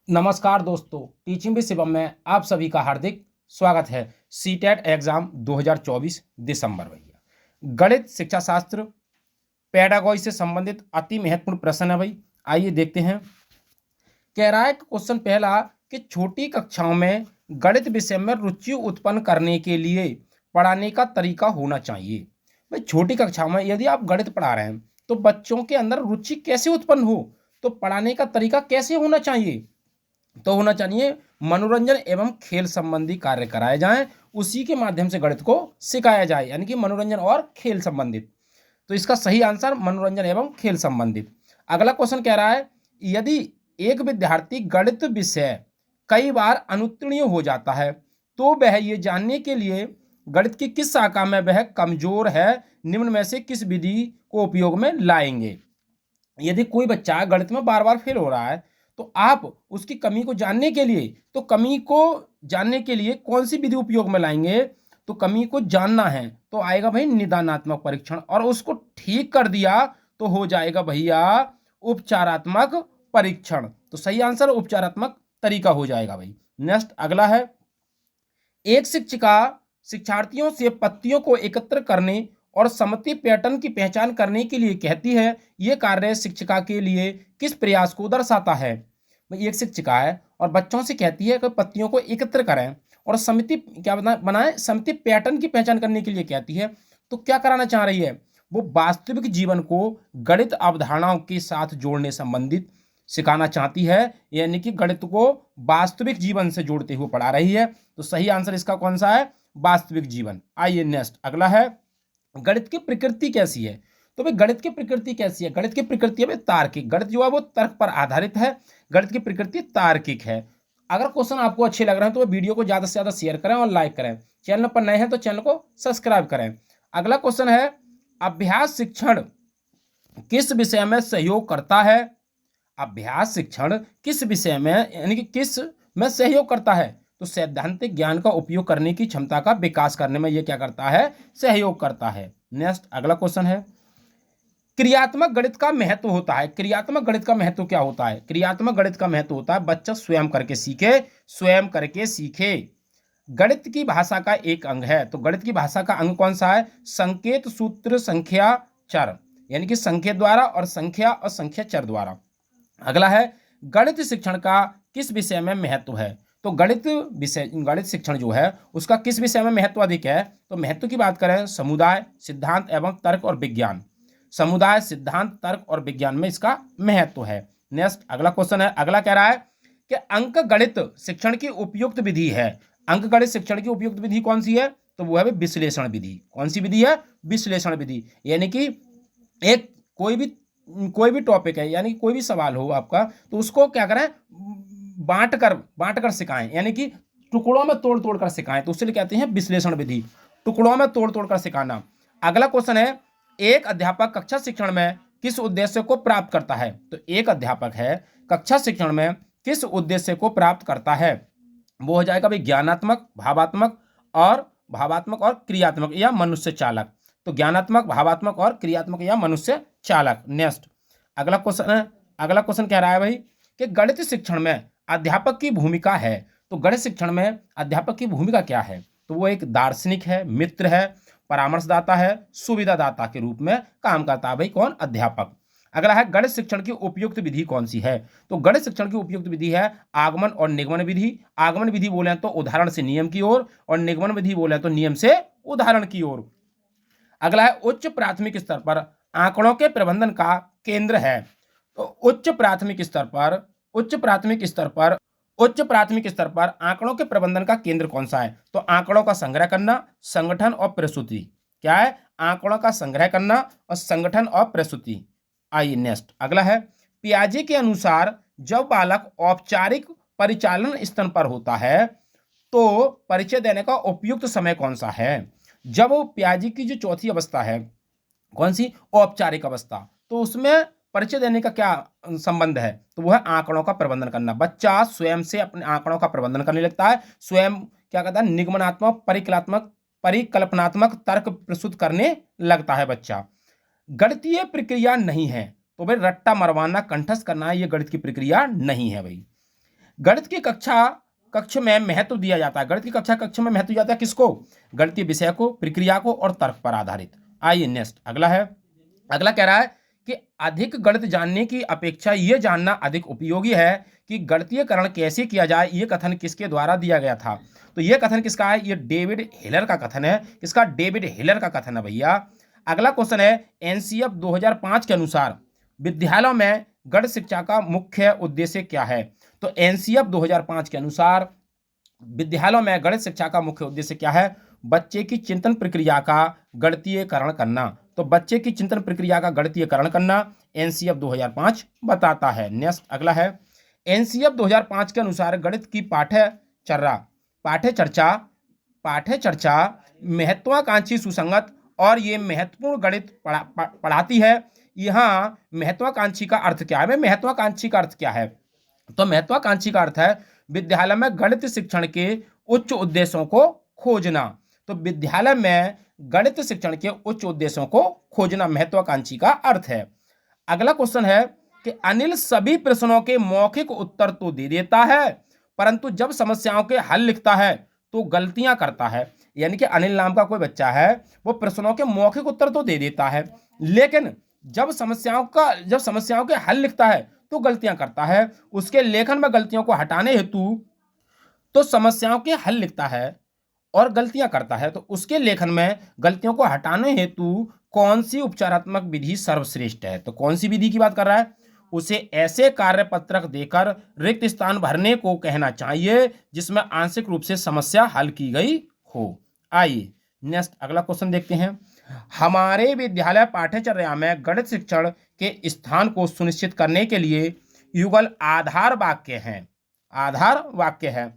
नमस्कार दोस्तों, teaching with Shivam में आप सभी का हार्दिक स्वागत है। सीटेट एग्जाम 2024 दिसंबर भैया। गणित शिक्षा शास्त्र पेडागॉजी से संबंधित अति महत्वपूर्ण प्रश्न है भाई। आइए देखते हैं। कह रहा है क्वेश्चन पहला कि छोटी कक्षाओं में गणित विषय में रुचि उत्पन्न करने के लिए पढ़ाने का तरीका होना चाहिए। भाई छोटी कक्षाओं में यदि आप गणित पढ़ा रहे हैं तो बच्चों के अंदर रुचि कैसे उत्पन्न हो, तो पढ़ाने का तरीका कैसे होना चाहिए, तो होना चाहिए मनोरंजन एवं खेल संबंधी कार्य कराए जाएं, उसी के माध्यम से गणित को सिखाया जाए, यानी कि मनोरंजन और खेल संबंधित। तो इसका सही आंसर मनोरंजन एवं खेल संबंधित। अगला क्वेश्चन कह रहा है यदि एक विद्यार्थी गणित विषय कई बार अनुत्तीर्ण हो जाता है तो वह ये जानने के लिए गणित की किस शाखा में वह कमजोर है, निम्न में से किस विधि को उपयोग में लाएंगे। यदि कोई बच्चा गणित में बार बार फेल हो रहा है तो आप उसकी कमी को जानने के लिए कौन सी विधि उपयोग में लाएंगे। तो कमी को जानना है तो आएगा भाई निदानात्मक परीक्षण, और उसको ठीक कर दिया तो हो जाएगा भैया उपचारात्मक परीक्षण। तो सही आंसर उपचारात्मक तरीका हो जाएगा भाई। नेक्स्ट अगला है, एक शिक्षिका शिक्षार्थियों से पत्तियों को एकत्र करने और सममिति पैटर्न की पहचान करने के लिए कहती है। यह कार्य शिक्षिका के लिए किस प्रयास को दर्शाता है। भाई एक शिक्षिका है और बच्चों से कहती है कि पत्तियों को एकत्र करें और समिति क्या बनाए, समिति पैटर्न की पहचान करने के लिए कहती है। तो क्या कराना चाह रही है, वो वास्तविक जीवन को गणित अवधारणाओं के साथ जोड़ने संबंधित सिखाना चाहती है, यानी कि गणित को वास्तविक जीवन से जोड़ते हुए पढ़ा रही है। तो सही आंसर इसका कौन सा है, वास्तविक जीवन। आइए नेक्स्ट अगला है, गणित की प्रकृति कैसी है। तो भाई गणित की प्रकृति कैसी है, गणित की प्रकृति है तार्किक। गणित जो है वो तर्क पर आधारित है, गणित की प्रकृति तार्किक है। अगर क्वेश्चन आपको अच्छे लग रहे हैं तो वीडियो को ज्यादा से ज्यादा शेयर करें और लाइक करें। चैनल पर नए हैं तो चैनल को सब्सक्राइब करें। अगला क्वेश्चन है, अभ्यास शिक्षण किस विषय में सहयोग करता है। अभ्यास शिक्षण किस विषय में यानी कि किस में सहयोग करता है। तो सैद्धांतिक ज्ञान का उपयोग करने की क्षमता का विकास करने में यह क्या करता है, सहयोग करता है। नेक्स्ट अगला क्वेश्चन है, क्रियात्मक गणित का महत्व होता है। क्रियात्मक गणित का महत्व क्या होता है। क्रियात्मक गणित का महत्व होता है बच्चा स्वयं करके सीखे, स्वयं करके सीखे। गणित की भाषा का एक अंग है। तो गणित की भाषा का अंग कौन सा है, संकेत सूत्र संख्या चर, यानी कि संकेत द्वारा और संख्या चर द्वारा। अगला है, गणित शिक्षण का किस विषय में महत्व है। तो गणित शिक्षण जो है उसका किस विषय में महत्व अधिक है। तो महत्व की बात करें समुदाय सिद्धांत एवं तर्क और विज्ञान, समुदाय सिद्धांत तर्क और विज्ञान में इसका महत्व है। नेक्स्ट अगला क्वेश्चन है, अगला कह रहा है कि अंक गणित शिक्षण की उपयुक्त विधि है। अंक गणित शिक्षण की उपयुक्त विधि कौन सी है, तो वो है विश्लेषण विधि। कौन सी विधि है, विश्लेषण विधि। यानी कि एक कोई भी टॉपिक है, यानी कोई भी सवाल हो आपका, तो उसको क्या करें, बांट कर सिखाएं, यानी कि टुकड़ों में तोड़ तोड़ कर सिखाएं। तो उससे कहते हैं विश्लेषण विधि, टुकड़ों में तोड़ तोड़ कर सिखाना। अगला क्वेश्चन है, एक अध्यापक कक्षा शिक्षण में किस उद्देश्य को प्राप्त करता है। तो एक अध्यापक है कक्षा शिक्षण में किस उद्देश्य को प्राप्त करता है, वो हो जाएगा भाई ज्ञानात्मक, भावात्मक और क्रियात्मक या मनुष्य चालक। तो ज्ञानात्मक, भावात्मक और क्रियात्मक या मनुष्य चालक। नेक्स्ट अगला क्वेश्चन कह रहा है भाई कि गणित शिक्षण में अध्यापक की भूमिका है। तो गणित शिक्षण में अध्यापक की भूमिका क्या है, तो वो एक दार्शनिक है, मित्र है, परामर्शदाता है, सुविधादाता के रूप में काम करता है भाई कौन, अध्यापक। अगला है, गणित शिक्षण की उपयुक्त विधि कौन सी है। तो गणित शिक्षण की उपयुक्त विधि है आगमन और निगमन विधि। आगमन विधि बोले तो उदाहरण से नियम की ओर, और निगमन विधि बोले तो नियम से उदाहरण की ओर। अगला है, उच्च प्राथमिक स्तर पर आंकड़ों के प्रबंधन का केंद्र है। तो उच्च प्राथमिक स्तर पर आंकड़ों के प्रबंधन का केंद्र कौन सा है। तो आंकड़ों का संग्रह करना, संगठन और प्रस्तुति। क्या है, आंकड़ों का संग्रह करना और संगठन और प्रस्तुति। आइए नेक्स्ट अगला है, पियाजे के अनुसार जब बालक औपचारिक परिचालन स्तर पर होता है तो परिचय देने का उपयुक्त समय कौन सा है। जब पियाजे की जो चौथी अवस्था है, कौन सी, औपचारिक अवस्था, तो उसमें परिचय देने का क्या संबंध है, तो वो है आंकड़ों का प्रबंधन करना। बच्चा स्वयं से अपने आंकड़ों का प्रबंधन करने लगता है, स्वयं क्या करता है, निगमनात्मक, परिकल्पनात्मक तर्क प्रस्तुत करने लगता है बच्चा। गणितीय प्रक्रिया नहीं है, तो भाई रट्टा मरवाना, कंठस्थ करना, ये गणित की प्रक्रिया नहीं है भाई। गणित की कक्ष में महत्व दिया जाता है, गणित की कक्ष में महत्व दिया जाता है किसको? गणितीय विषय को, प्रक्रिया को और तर्क पर आधारित। आइए नेक्स्ट अगला है। अगला कह रहा है कि अधिक गणित जानने की अपेक्षा यह जानना अधिक उपयोगी है कि गणितीयकरण कैसे किया जाए। यह कथन किसके द्वारा दिया गया था? तो यह कथन किसका है? यह डेविड हिलर का कथन है। किसका? डेविड हिलर का कथन है भैया। अगला क्वेश्चन है, एनसीएफ 2005 के अनुसार विद्यालयों में गणित शिक्षा का मुख्य उद्देश्य क्या है? तो एनसीएफ 2005 के अनुसार विद्यालयों में गणित शिक्षा का मुख्य उद्देश्य क्या है? बच्चे की चिंतन प्रक्रिया का गणितीयकरण करना। तो बच्चे की चिंतन प्रक्रिया का गणितीयकरण करना एनसीएफ 2005 बताता है। नेक्स्ट अगला है, एनसीएफ 2005 के अनुसार गणित की पाठ्यचर्चा महत्वाकांक्षी, सुसंगत और ये महत्वपूर्ण गणित पढ़ाती है। यहाँ महत्वाकांक्षी का अर्थ क्या है? महत्वाकांक्षी का अर्थ क्या है? तो महत्वाकांक्षी का अर्थ है विद्यालय में गणित शिक्षण के उच्च उद्देश्यों को खोजना। तो विद्यालय में गणित शिक्षण के उच्च उद्देश्यों को खोजना महत्वाकांक्षी का अर्थ है। अगला क्वेश्चन है कि अनिल सभी प्रश्नों के मौखिक उत्तर तो दे देता है, परंतु जब समस्याओं के हल लिखता है तो गलतियां करता है। यानी कि अनिल नाम का कोई बच्चा है, वो प्रश्नों के मौखिक उत्तर तो दे देता है, लेकिन जब समस्याओं के हल लिखता है तो गलतियां करता है। उसके लेखन में गलतियों को हटाने हेतु तो समस्याओं के हल लिखता है और गलतियां करता है, तो उसके लेखन में गलतियों को हटाने हेतु कौन सी उपचारात्मक विधि सर्वश्रेष्ठ है? तो कौन सी विधि की बात कर रहा है? उसे ऐसे कार्य पत्रक देकर रिक्त स्थान भरने को कहना चाहिए जिसमें आंशिक रूप से समस्या हल की गई हो। आइए नेक्स्ट अगला क्वेश्चन देखते हैं। हमारे विद्यालय पाठ्यचर्या में गणित शिक्षण के स्थान को सुनिश्चित करने के लिए युगल आधार वाक्य है।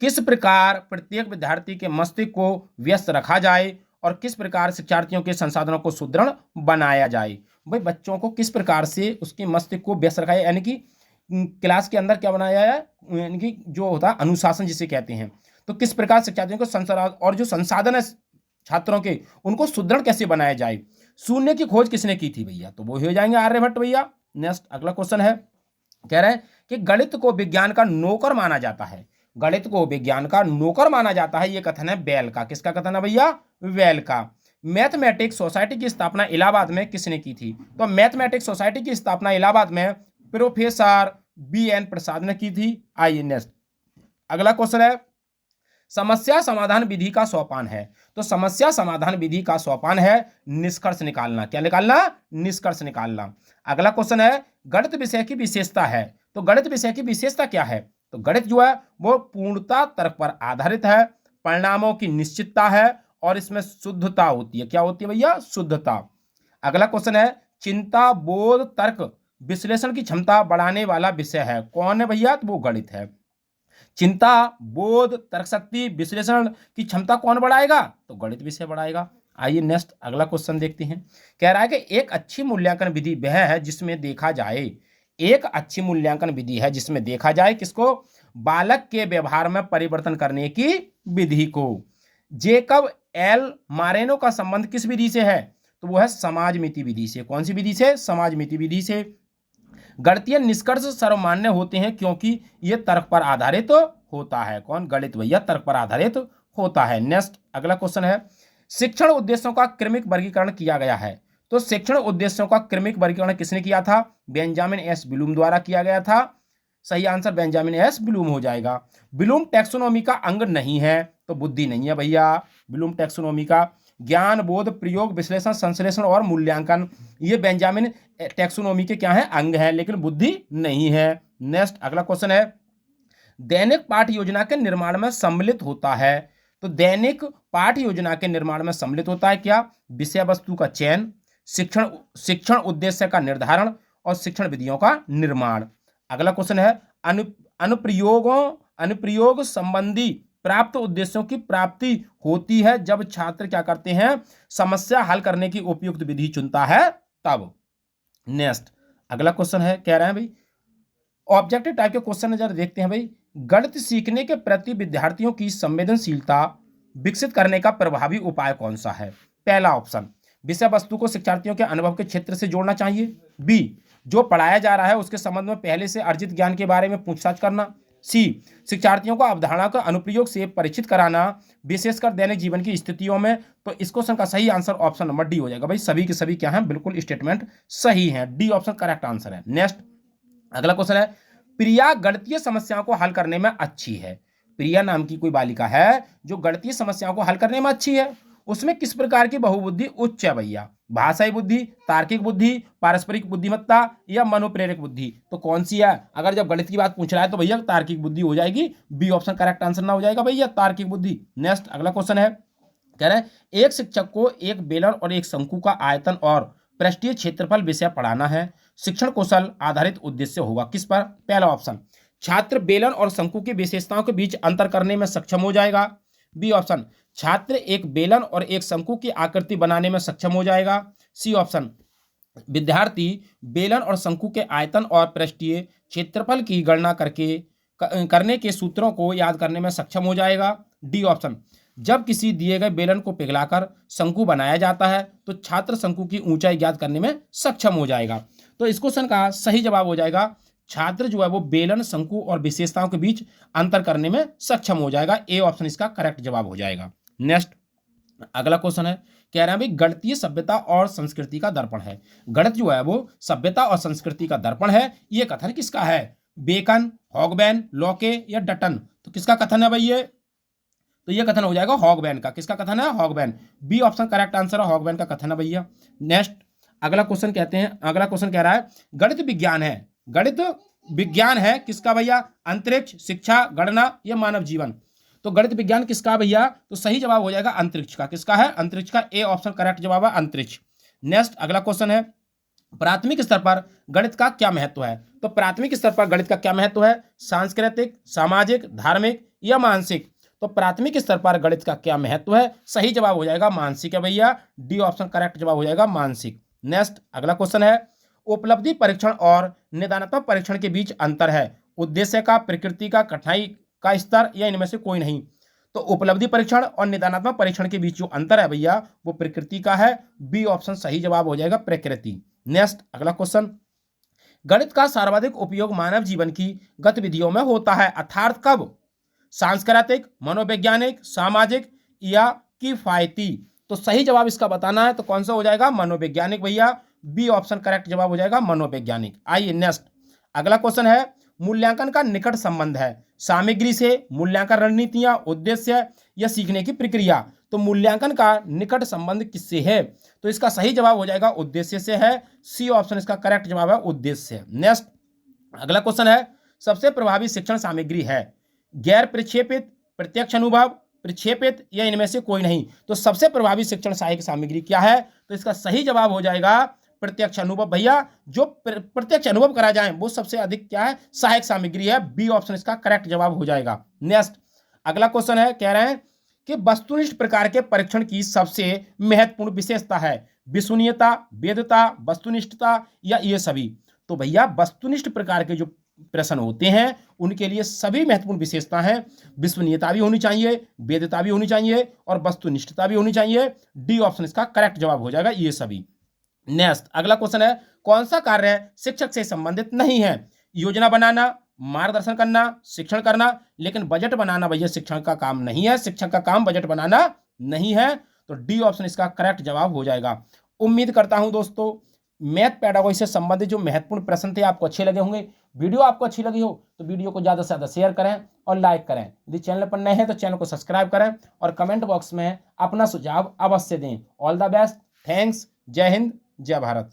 किस प्रकार प्रत्येक विद्यार्थी के मस्तिष्क को व्यस्त रखा जाए और किस प्रकार शिक्षार्थियों के संसाधनों को सुदृढ़ बनाया जाए। भाई बच्चों को किस प्रकार से उसके मस्तिष्क को व्यस्त रखा जाए, यानी कि क्लास के अंदर क्या बनाया है, यानी कि जो होता है अनुशासन जिसे कहते हैं। तो किस प्रकार शिक्षार्थियों को संसाधन और जो संसाधन है छात्रों के उनको सुदृढ़ कैसे बनाया जाए। शून्य की खोज किसने की थी भैया? तो वो हो जाएंगे आर्यभट्ट भैया। नेक्स्ट अगला क्वेश्चन है, कह रहे हैं कि गणित को विज्ञान का नौकर माना जाता है। गणित को विज्ञान का नौकर माना जाता है, यह कथन है बेल का। किसका कथन है भैया? वेल का। मैथमेटिक्स सोसाइटी की स्थापना इलाहाबाद में किसने की थी? तो मैथमेटिक्स सोसाइटी की स्थापना इलाहाबाद में प्रोफेसर BN प्रसाद ने की थी। आइए नेक्स्ट अगला क्वेश्चन है, समस्या समाधान विधि का सोपान है। तो समस्या समाधान विधि का सोपान है निष्कर्ष निकालना। क्या निकालना? निष्कर्ष निकालना। अगला क्वेश्चन है, गणित विषय की विशेषता है। तो गणित विषय की विशेषता क्या है? तो गणित जो है वो पूर्णता तर्क पर आधारित है, परिणामों की निश्चितता है और इसमें शुद्धता होती है। क्या होती है भैया? शुद्धता। अगला क्वेश्चन है, चिंता बोध तर्क विश्लेषण की क्षमता बढ़ाने वाला विषय है। कौन है भैया? तो वो गणित है। चिंता बोध तर्क शक्ति विश्लेषण की क्षमता कौन बढ़ाएगा? तो गणित विषय बढ़ाएगा। आइए नेक्स्ट अगला क्वेश्चन देखते हैं। कह रहा है कि एक अच्छी मूल्यांकन विधि वह है जिसमें देखा जाए, एक अच्छी मूल्यांकन विधि है जिसमें देखा जाए किसको? बालक के व्यवहार में परिवर्तन करने की विधि को। जेकब एल मारेनो का संबंध किस विधि से है? तो वो है समाजमिति विधि से। कौन सी विधि से? समाजमिति विधि से। गणितीय निष्कर्ष सर्वमान्य होते हैं क्योंकि ये तर्क पर आधारित होता है। कौन? गणित भैया तर्क पर आधारित होता है। नेक्स्ट अगला क्वेश्चन है, शिक्षण उद्देश्यों का क्रमिक वर्गीकरण किया गया है। तो शिक्षण उद्देश्यों का क्रमिक वर्गीकरण किसने किया था? बेंजामिन एस ब्लूम द्वारा किया गया था। सही आंसर बेंजामिन एस ब्लूम हो जाएगा। ब्लूम टैक्सोनॉमी का अंग नहीं है, तो बुद्धि नहीं है भैया। ब्लूम टैक्सोनॉमी का ज्ञान बोध प्रयोग विश्लेषण संश्लेषण और मूल्यांकन ये बेंजामिन टैक्सोनॉमी के क्या है? अंग है, लेकिन बुद्धि नहीं है। नेक्स्ट अगला क्वेश्चन है, दैनिक पाठ्य योजना के निर्माण में सम्मिलित होता है। तो दैनिक पाठ्य योजना के निर्माण में सम्मिलित होता है क्या? विषय वस्तु का चयन, शिक्षण उद्देश्य का निर्धारण और शिक्षण विधियों का निर्माण। अगला क्वेश्चन है, अनुप्रयोग संबंधी प्राप्त उद्देश्यों की प्राप्ति होती है जब छात्र क्या करते हैं? समस्या हल करने की उपयुक्त विधि चुनता है तब। नेक्स्ट अगला क्वेश्चन है, कह रहे हैं भाई ऑब्जेक्टिव टाइप के क्वेश्चन जरा देखते हैं भाई। गणित सीखने के प्रति विद्यार्थियों की संवेदनशीलता विकसित करने का प्रभावी उपाय कौन सा है? पहला ऑप्शन, विषय वस्तु को शिक्षार्थियों के अनुभव के क्षेत्र से जोड़ना चाहिए। बी, जो पढ़ाया जा रहा है उसके संबंध में पहले से अर्जित ज्ञान के बारे में पूछताछ करना। सी, शिक्षार्थियों को अवधारणा का अनुप्रयोग से परिचित कराना, विशेषकर दैनिक जीवन की स्थितियों में। तो इस क्वेश्चन का सही आंसर ऑप्शन नंबर डी हो जाएगा। भाई सभी के सभी क्या हैं, बिल्कुल स्टेटमेंट सही है, डी ऑप्शन करेक्ट आंसर है। नेक्स्ट अगला क्वेश्चन है, प्रिया गणितीय समस्याओं को हल करने में अच्छी है। प्रिया नाम की कोई बालिका है जो गणितीय समस्याओं को हल करने में अच्छी है। उसमें किस प्रकार की बहुबुद्धि उच्च है भैया? भाषाई बुद्धि, तार्किक बुद्धि, पारस्परिक बुद्धिमत्ता या मनोप्रेरक बुद्धि? तो कौन सी है? अगर जब गणित की बात पूछ रहा है तो भैया तार्किक बुद्धि हो जाएगी, बी ऑप्शन करेक्ट आंसर ना हो जाएगा भैया, तार्किक बुद्धि। नेक्स्ट अगला क्वेश्चन है, कह रहे हैं एक शिक्षक को एक बेलन और एक शंकु का आयतन और पृष्ठीय क्षेत्रफल विषय पढ़ाना है। शिक्षण कौशल आधारित उद्देश्य होगा किस पर? पहला ऑप्शन, छात्र बेलन और शंकु की विशेषताओं के बीच अंतर करने में सक्षम हो जाएगा। बी ऑप्शन, छात्र एक बेलन और एक शंकु की आकृति बनाने में सक्षम हो जाएगा। सी ऑप्शन, विद्यार्थी बेलन और शंकु के आयतन और पृष्ठीय क्षेत्रफल की गणना करने के सूत्रों को याद करने में सक्षम हो जाएगा। डी ऑप्शन, जब किसी दिए गए बेलन को पिघलाकर शंकु बनाया जाता है तो छात्र शंकु की ऊंचाई ज्ञात करने में सक्षम हो जाएगा। तो इस क्वेश्चन का सही जवाब हो जाएगा, छात्र जो है वो बेलन, शंकु और विशेषताओं के बीच अंतर करने में सक्षम हो जाएगा। ए ऑप्शन इसका करेक्ट जवाब हो जाएगा। नेक्स्ट अगला क्वेश्चन है, कह रहे हैं भाई गणितीय सभ्यता और संस्कृति का दर्पण है। गणित जो है वो सभ्यता और संस्कृति का दर्पण है। ये कथन किसका है? बेकन, हॉगबैन, लॉके या डटन? तो किसका कथन है भाई ये? तो ये कथन हो जाएगा हॉगबैन का। किसका कथन है? हॉगबैन। बी ऑप्शन करेक्ट आंसर है, हॉगबैन का कथन है भैया। नेक्स्ट अगला क्वेश्चन कहते हैं, अगला क्वेश्चन कह रहा है गणित विज्ञान है। गणित विज्ञान है किसका भैया? अंतरिक्ष, शिक्षा, गणना या मानव जीवन? तो गणित विज्ञान किसका भैया? तो सही जवाब हो जाएगा अंतरिक्ष का। किसका है? अंतरिक्ष का। ए ऑप्शन करेक्ट जवाब है, अंतरिक्ष। नेक्स्ट अगला क्वेश्चन है, प्राथमिक स्तर पर गणित का क्या महत्व है? तो प्राथमिक स्तर पर गणित का क्या महत्व है? सांस्कृतिक, सामाजिक, धार्मिक या मानसिक? तो प्राथमिक स्तर पर गणित का क्या महत्व है? सही जवाब हो जाएगा मानसिक है भैया, डी ऑप्शन करेक्ट जवाब हो जाएगा मानसिक। नेक्स्ट अगला क्वेश्चन है, उपलब्धि परीक्षण और निदानात्मक परीक्षण के बीच अंतर है। उद्देश्य का, प्रकृति का, कठिनाई का स्तर या इनमें से कोई नहीं? तो उपलब्धि परीक्षण और निदानात्मक परीक्षण के बीच जो अंतर है भैया वो प्रकृति का है। बी ऑप्शन सही जवाब हो जाएगा प्रकृति। नेक्स्ट अगला क्वेश्चन, गणित का सर्वाधिक उपयोग मानव जीवन की गतिविधियों में होता है, अर्थात कब? सांस्कृतिक, मनोवैज्ञानिक, सामाजिक या किफायती? तो सही जवाब इसका बताना है तो कौन सा हो जाएगा? मनोवैज्ञानिक भैया। बी ऑप्शन करेक्ट जवाब हो जाएगा मनोवैज्ञानिक। आइए नेक्स्ट अगला क्वेश्चन है, मूल्यांकन का निकट संबंध है सामग्री से, मूल्यांकन रणनीतियां, उद्देश्य या सीखने की प्रक्रिया? तो मूल्यांकन का निकट संबंध किससे है? तो इसका सही जवाब हो जाएगा उद्देश्य से है। सी ऑप्शन इसका करेक्ट जवाब है उद्देश्य। नेक्स्ट अगला क्वेश्चन है, सबसे प्रभावी शिक्षण सामग्री है गैर प्रक्षेपित, प्रत्यक्ष अनुभव, प्रक्षेपित या इनमें से कोई नहीं? तो सबसे प्रभावी शिक्षण सहायक सामग्री क्या है? तो इसका सही जवाब हो जाएगा प्रत्यक्ष अनुभव भैया। जो प्रत्यक्ष अनुभव करा जाए वो सबसे अधिक क्या है? सहायक सामग्री है। बी ऑप्शन इसका करेक्ट जवाब हो जाएगा। नेक्स्ट अगला क्वेश्चन है, कह रहे हैं कि वस्तुनिष्ठ प्रकार के परीक्षण की सबसे महत्वपूर्ण विशेषता है विश्वसनीयता, वैधता, वस्तुनिष्ठता या ये सभी? तो भैया वस्तुनिष्ठ प्रकार के जो प्रश्न होते हैं उनके लिए सभी महत्वपूर्ण विशेषता हैं। विश्वसनीयता भी होनी चाहिए, वैधता भी होनी चाहिए और वस्तुनिष्ठता भी होनी चाहिए। डी ऑप्शन इसका करेक्ट जवाब हो जाएगा ये सभी। नेक्स्ट अगला क्वेश्चन है, कौन सा कार्य शिक्षक से संबंधित नहीं है? योजना बनाना, मार्गदर्शन करना, शिक्षण करना? लेकिन बजट बनाना भैया शिक्षण का काम नहीं है, शिक्षक का काम बजट बनाना नहीं है। तो डी ऑप्शन इसका करेक्ट जवाब हो जाएगा। उम्मीद करता हूं दोस्तों मैथ पेडागोजी से संबंधित जो महत्वपूर्ण प्रश्न थे आपको अच्छे लगे होंगे। वीडियो आपको अच्छी लगी हो तो वीडियो को ज़्यादा से ज़्यादा शेयर करें और लाइक करें। यदि चैनल पर नए हैं तो चैनल को सब्सक्राइब करें और कमेंट बॉक्स में अपना सुझाव अवश्य दें। ऑल द बेस्ट, थैंक्स, जय हिंद, जय भारत।